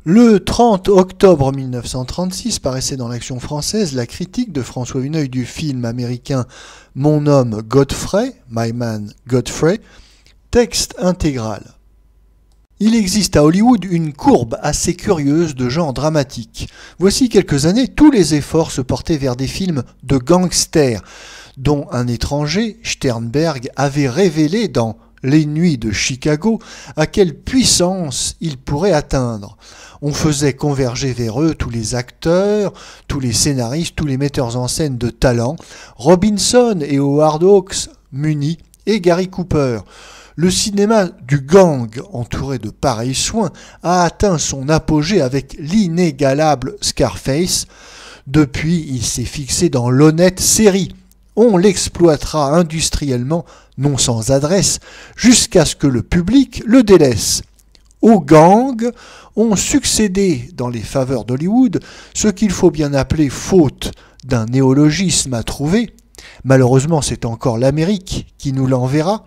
Le 30 octobre 1936 paraissait dans l'Action française la critique de François Huneuil du film américain Mon homme Godfrey, My Man Godfrey, texte intégral. Il existe à Hollywood une courbe assez curieuse de genre dramatique. Voici quelques années, tous les efforts se portaient vers des films de gangsters, dont un étranger, Sternberg, avait révélé dans Les Nuits de Chicago à quelle puissance ils pourraient atteindre. On faisait converger vers eux tous les acteurs, tous les scénaristes, tous les metteurs en scène de talent, Robinson et Howard Hawks, Muny et Gary Cooper. Le cinéma du gang, entouré de pareils soins, a atteint son apogée avec l'inégalable Scarface. Depuis, il s'est fixé dans l'honnête série. On l'exploitera industriellement, non sans adresse, jusqu'à ce que le public le délaisse. Aux gangs ont succédé dans les faveurs d'Hollywood ce qu'il faut bien appeler, faute d'un néologisme à trouver, malheureusement c'est encore l'Amérique qui nous l'enverra,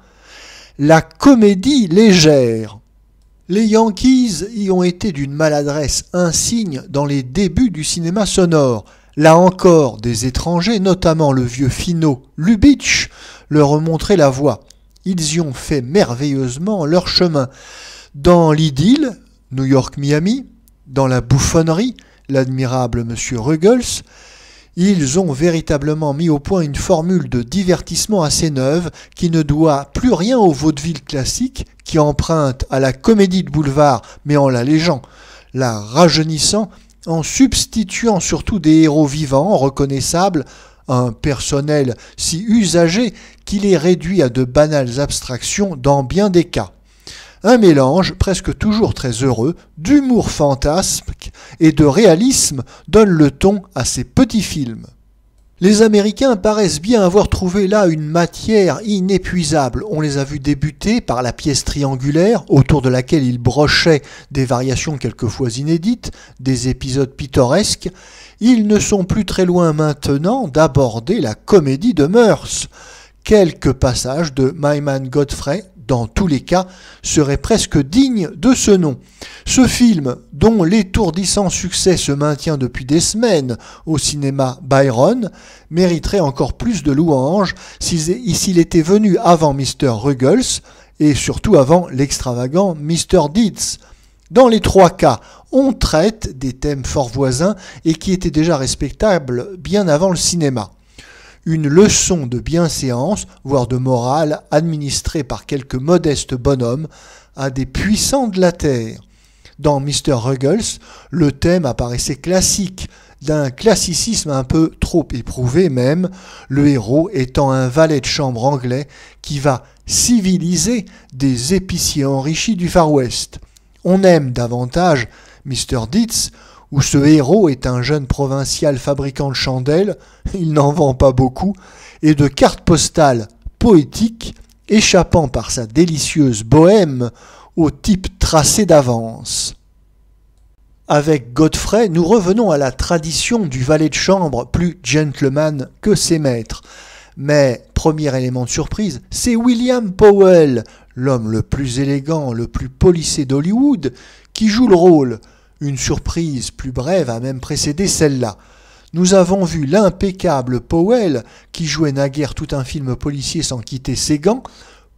la comédie légère. Les Yankees y ont été d'une maladresse insigne dans les débuts du cinéma sonore. Là encore, des étrangers, notamment le vieux Finot Lubitsch, leur ont montré la voie. Ils y ont fait merveilleusement leur chemin. Dans l'idylle, New York-Miami, dans la bouffonnerie, l'admirable M. Ruggles, ils ont véritablement mis au point une formule de divertissement assez neuve qui ne doit plus rien au vaudeville classique, qui emprunte à la comédie de boulevard mais en l'allégeant, la rajeunissant, en substituant surtout des héros vivants, reconnaissables, un personnel si usagé qu'il est réduit à de banales abstractions dans bien des cas. Un mélange, presque toujours très heureux, d'humour fantasque et de réalisme donne le ton à ces petits films. Les Américains paraissent bien avoir trouvé là une matière inépuisable. On les a vus débuter par la pièce triangulaire, autour de laquelle ils brochaient des variations quelquefois inédites, des épisodes pittoresques. Ils ne sont plus très loin maintenant d'aborder la comédie de mœurs. Quelques passages de My Man Godfrey, dans tous les cas, seraient presque dignes de ce nom. Ce film, dont l'étourdissant succès se maintient depuis des semaines au cinéma Byron, mériterait encore plus de louanges s'il était venu avant Mr. Ruggles et surtout avant l'extravagant Mr. Deeds. Dans les trois cas, on traite des thèmes fort voisins et qui étaient déjà respectables bien avant le cinéma. Une leçon de bienséance, voire de morale, administrée par quelques modestes bonhommes à des puissants de la terre. Dans Mr. Ruggles, le thème apparaissait classique, d'un classicisme un peu trop éprouvé même, le héros étant un valet de chambre anglais qui va civiliser des épiciers enrichis du Far West. On aime davantage Mr. Deeds, où ce héros est un jeune provincial fabricant de chandelles, il n'en vend pas beaucoup, et de cartes postales poétiques, échappant par sa délicieuse bohème au type tracé d'avance. Avec Godfrey, nous revenons à la tradition du valet de chambre plus gentleman que ses maîtres. Mais, premier élément de surprise, c'est William Powell, l'homme le plus élégant, le plus polissé d'Hollywood, qui joue le rôle. Une surprise plus brève a même précédé celle-là. Nous avons vu l'impeccable Powell, qui jouait naguère tout un film policier sans quitter ses gants,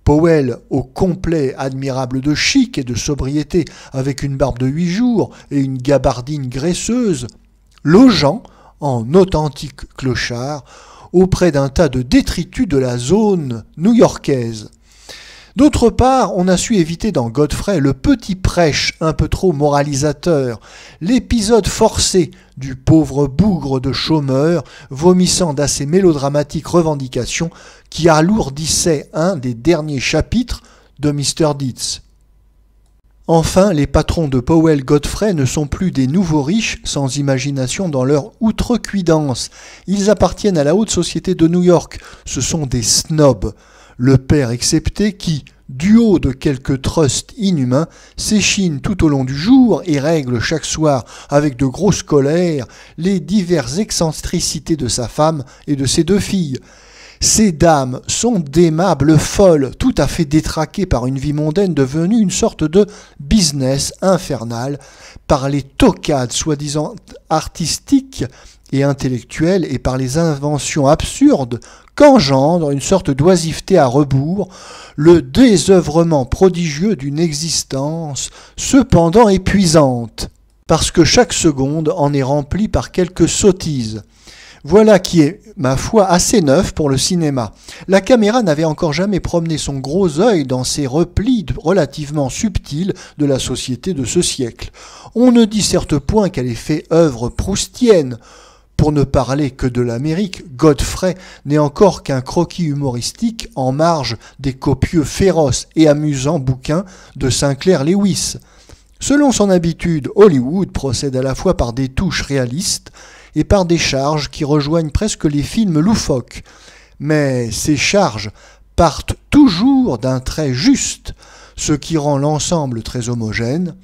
Powell au complet admirable de chic et de sobriété, avec une barbe de 8 jours et une gabardine graisseuse, logeant en authentique clochard auprès d'un tas de détritus de la zone new-yorkaise. D'autre part, on a su éviter dans Godfrey le petit prêche un peu trop moralisateur, l'épisode forcé du pauvre bougre de chômeur vomissant d'assez mélodramatiques revendications qui alourdissait un des derniers chapitres de Mr. Deeds. Enfin, les patrons de Powell Godfrey ne sont plus des nouveaux riches sans imagination dans leur outrecuidance. Ils appartiennent à la haute société de New York, ce sont des snobs. Le père excepté qui, du haut de quelques trusts inhumains, s'échine tout au long du jour et règle chaque soir avec de grosses colères les diverses excentricités de sa femme et de ses 2 filles. Ces dames sont d'aimables folles, tout à fait détraquées par une vie mondaine devenue une sorte de business infernal, par les toquades soi-disant artistiques et intellectuelles et par les inventions absurdes qu'engendre une sorte d'oisiveté à rebours, le désœuvrement prodigieux d'une existence cependant épuisante, parce que chaque seconde en est remplie par quelques sottises. Voilà qui est, ma foi, assez neuf pour le cinéma. La caméra n'avait encore jamais promené son gros œil dans ces replis relativement subtils de la société de ce siècle. On ne dit certes point qu'elle ait fait œuvre proustienne. Pour ne parler que de l'Amérique, Godfrey n'est encore qu'un croquis humoristique en marge des copieux féroces et amusants bouquins de Sinclair Lewis. Selon son habitude, Hollywood procède à la fois par des touches réalistes et par des charges qui rejoignent presque les films loufoques. Mais ces charges partent toujours d'un trait juste, ce qui rend l'ensemble très homogène,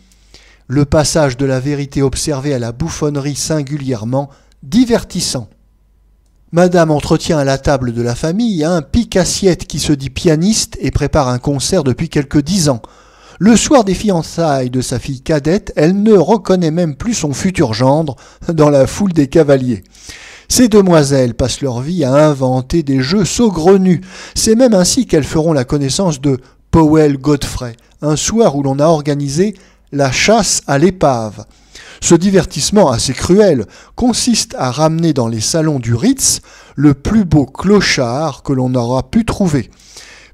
le passage de la vérité observée à la bouffonnerie singulièrement divertissant. Madame entretient à la table de la famille un pique-assiette qui se dit pianiste et prépare un concert depuis quelques 10 ans. Le soir des fiançailles de sa fille cadette, elle ne reconnaît même plus son futur gendre dans la foule des cavaliers. Ces demoiselles passent leur vie à inventer des jeux saugrenus. C'est même ainsi qu'elles feront la connaissance de Powell Godfrey, un soir où l'on a organisé la chasse à l'épave. Ce divertissement assez cruel consiste à ramener dans les salons du Ritz le plus beau clochard que l'on aura pu trouver.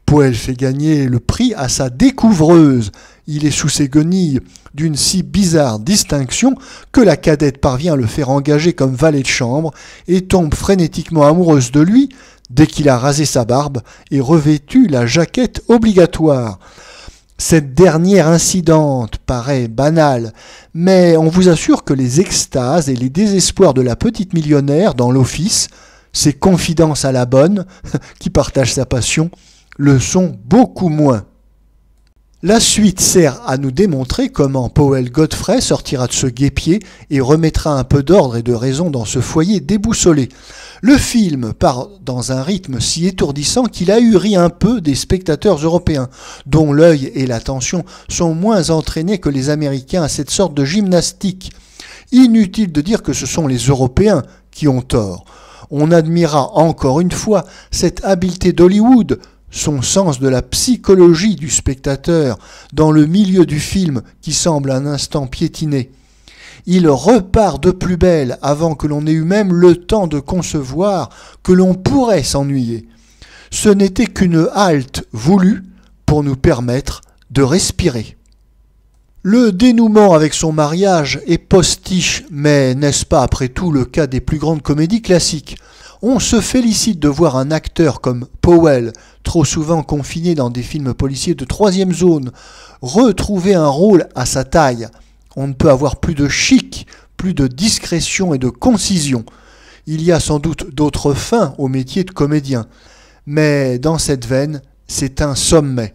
Powell fait gagner le prix à sa découvreuse. Il est sous ses guenilles d'une si bizarre distinction que la cadette parvient à le faire engager comme valet de chambre et tombe frénétiquement amoureuse de lui dès qu'il a rasé sa barbe et revêtu la jaquette obligatoire. Cette dernière incidente paraît banale, mais on vous assure que les extases et les désespoirs de la petite millionnaire dans l'office, ses confidences à la bonne, qui partage sa passion, le sont beaucoup moins. La suite sert à nous démontrer comment Powell Godfrey sortira de ce guêpier et remettra un peu d'ordre et de raison dans ce foyer déboussolé. Le film part dans un rythme si étourdissant qu'il ahurit un peu des spectateurs européens, dont l'œil et l'attention sont moins entraînés que les Américains à cette sorte de gymnastique. Inutile de dire que ce sont les Européens qui ont tort. On admirera encore une fois cette habileté d'Hollywood, son sens de la psychologie du spectateur dans le milieu du film qui semble un instant piétiner. Il repart de plus belle avant que l'on ait eu même le temps de concevoir que l'on pourrait s'ennuyer. Ce n'était qu'une halte voulue pour nous permettre de respirer. Le dénouement avec son mariage est postiche, mais n'est-ce pas après tout le cas des plus grandes comédies classiques ? On se félicite de voir un acteur comme Powell, trop souvent confiné dans des films policiers de troisième zone, retrouver un rôle à sa taille. On ne peut avoir plus de chic, plus de discrétion et de concision. Il y a sans doute d'autres fins au métier de comédien, mais dans cette veine, c'est un sommet.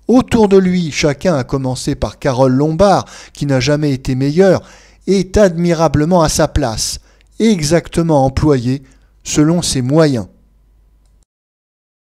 Autour de lui, chacun, à commencer par Carole Lombard, qui n'a jamais été meilleur, est admirablement à sa place, exactement employé selon ses moyens.